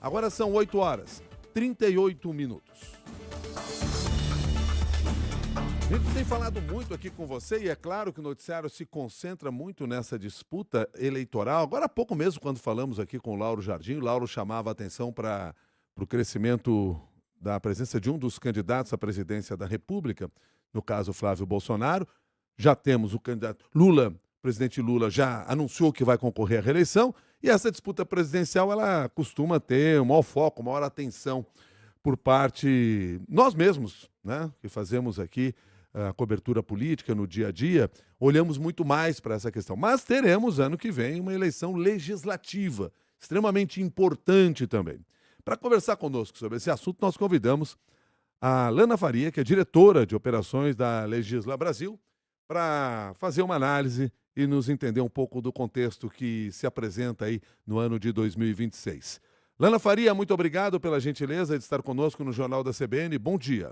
Agora são 8 horas, 38 minutos. A gente tem falado muito aqui com você e é claro que o noticiário se concentra muito nessa disputa eleitoral. Agora há pouco mesmo, quando falamos aqui com o Lauro Jardim, o Lauro chamava a atenção para o crescimento da presença de um dos candidatos à presidência da República, no caso Flávio Bolsonaro. Já temos o candidato Lula, o presidente Lula já anunciou que vai concorrer à reeleição e essa disputa presidencial ela costuma ter um maior foco, maior atenção por parte nós mesmos, né, que fazemos aqui a cobertura política no dia a dia, olhamos muito mais para essa questão. Mas teremos ano que vem uma eleição legislativa, extremamente importante também. Para conversar conosco sobre esse assunto, nós convidamos a Lana Faria, que é diretora de operações da Legisla Brasil, para fazer uma análise e nos entender um pouco do contexto que se apresenta aí no ano de 2026. Lana Faria, muito obrigado pela gentileza de estar conosco no Jornal da CBN. Bom dia.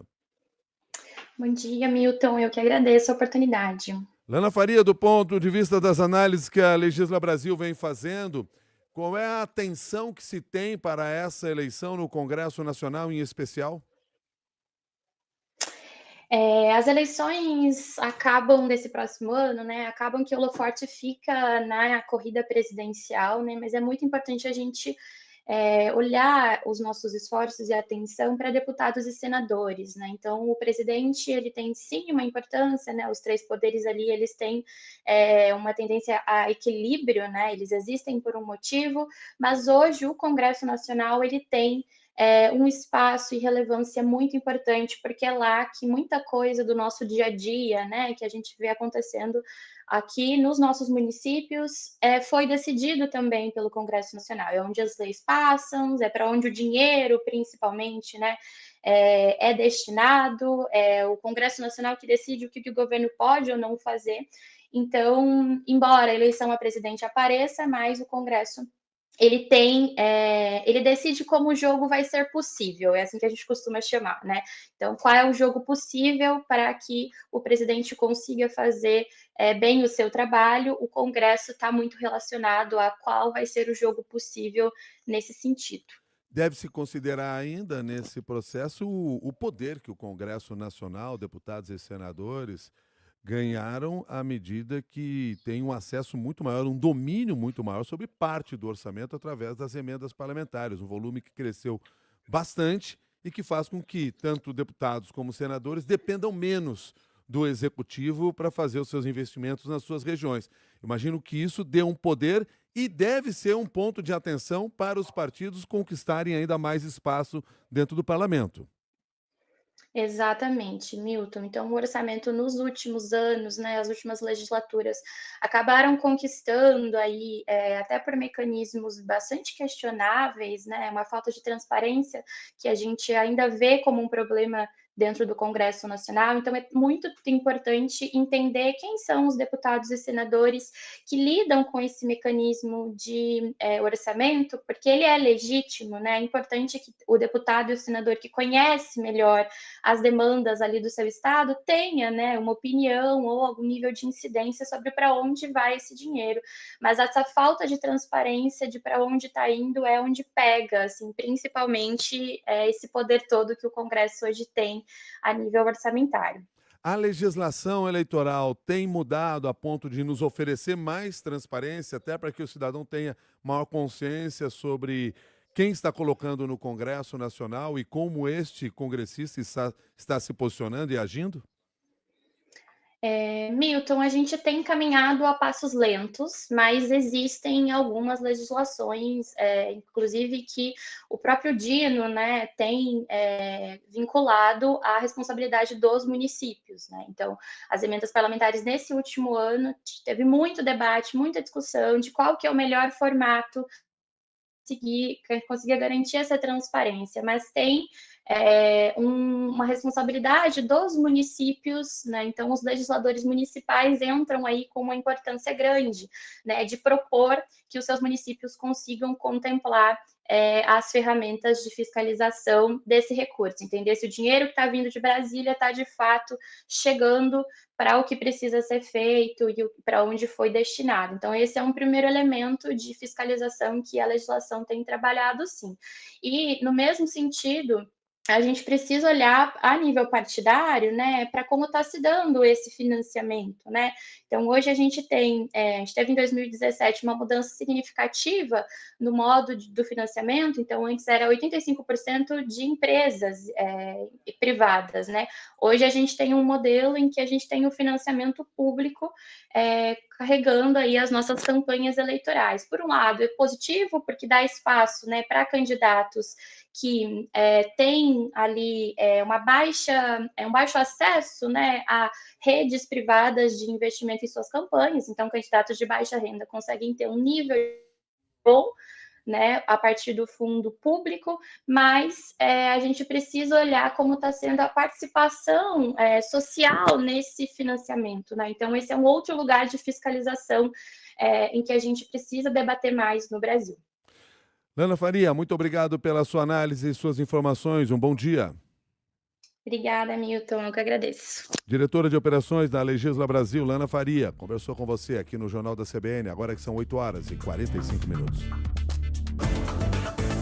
Bom dia, Milton. Eu que agradeço a oportunidade. Lana Faria, do ponto de vista das análises que a Legisla Brasil vem fazendo, qual é a atenção que se tem para essa eleição no Congresso Nacional em especial? As eleições acabam desse próximo ano, né? Acabam que o holofote fica na corrida presidencial, né? Mas é muito importante a gente olhar os nossos esforços e atenção para deputados e senadores, né? Então, o presidente ele tem sim uma importância, né? Os três poderes ali eles têm uma tendência a equilíbrio, né? Eles existem por um motivo, mas hoje o Congresso Nacional ele tem um espaço e relevância muito importante, porque é lá que muita coisa do nosso dia a dia, né, que a gente vê acontecendo aqui nos nossos municípios, foi decidido também pelo Congresso Nacional. É onde as leis passam, é para onde o dinheiro, principalmente, né, é destinado, é o Congresso Nacional que decide o que o governo pode ou não fazer. Então, embora a eleição a presidente apareça, mas o Congresso ele decide como o jogo vai ser possível, é assim que a gente costuma chamar, né? Então, qual é o jogo possível para que o presidente consiga fazer bem o seu trabalho? O Congresso está muito relacionado a qual vai ser o jogo possível nesse sentido. Deve-se considerar ainda nesse processo o poder que o Congresso Nacional, deputados e senadores, ganharam à medida que tem um acesso muito maior, um domínio muito maior sobre parte do orçamento através das emendas parlamentares, um volume que cresceu bastante e que faz com que tanto deputados como senadores dependam menos do executivo para fazer os seus investimentos nas suas regiões. Imagino que isso dê um poder e deve ser um ponto de atenção para os partidos conquistarem ainda mais espaço dentro do parlamento. Exatamente, Milton. Então, o orçamento nos últimos anos, né, as últimas legislaturas, acabaram conquistando aí, até por mecanismos bastante questionáveis, né, uma falta de transparência que a gente ainda vê como um problema dentro do Congresso Nacional. Então, é muito importante entender quem são os deputados e senadores que lidam com esse mecanismo de orçamento, porque ele é legítimo, né? É importante que o deputado e o senador que conhece melhor as demandas ali do seu estado tenha, né, uma opinião ou algum nível de incidência sobre para onde vai esse dinheiro. Mas essa falta de transparência de para onde está indo é onde pega, assim, principalmente esse poder todo que o Congresso hoje tem a nível orçamentário. A legislação eleitoral tem mudado a ponto de nos oferecer mais transparência, até para que o cidadão tenha maior consciência sobre quem está colocando no Congresso Nacional e como este congressista está se posicionando e agindo? Milton, a gente tem caminhado a passos lentos, mas existem algumas legislações, inclusive que o próprio Dino, né, tem vinculado à responsabilidade dos municípios, né? Então, as emendas parlamentares nesse último ano teve muito debate, muita discussão de qual que é o melhor formato conseguir garantir essa transparência, mas tem uma responsabilidade dos municípios, né? Então, os legisladores municipais entram aí com uma importância grande, né? De propor que os seus municípios consigam contemplar as ferramentas de fiscalização desse recurso, entender se o dinheiro que está vindo de Brasília está de fato chegando para o que precisa ser feito e para onde foi destinado. Então, esse é um primeiro elemento de fiscalização que a legislação tem trabalhado, sim. E, no mesmo sentido, a gente precisa olhar a nível partidário, né, para como está se dando esse financiamento, né? Então, hoje a gente teve em 2017 uma mudança significativa no modo do financiamento. Então, antes era 85% de empresas privadas, né? Hoje a gente tem um modelo em que a gente tem o financiamento público carregando aí as nossas campanhas eleitorais. Por um lado, é positivo, porque dá espaço, né, para candidatos que têm ali um baixo acesso, né, a redes privadas de investimento em suas campanhas. Então, candidatos de baixa renda conseguem ter um nível bom, né, a partir do fundo público, mas a gente precisa olhar como está sendo a participação social nesse financiamento, né? Então, esse é um outro lugar de fiscalização em que a gente precisa debater mais no Brasil. Lana Faria, muito obrigado pela sua análise e suas informações. Um bom dia. Obrigada, Milton. Eu que agradeço. Diretora de Operações da Legisla Brasil, Lana Faria, conversou com você aqui no Jornal da CBN, agora que são 8 horas e 45 minutos.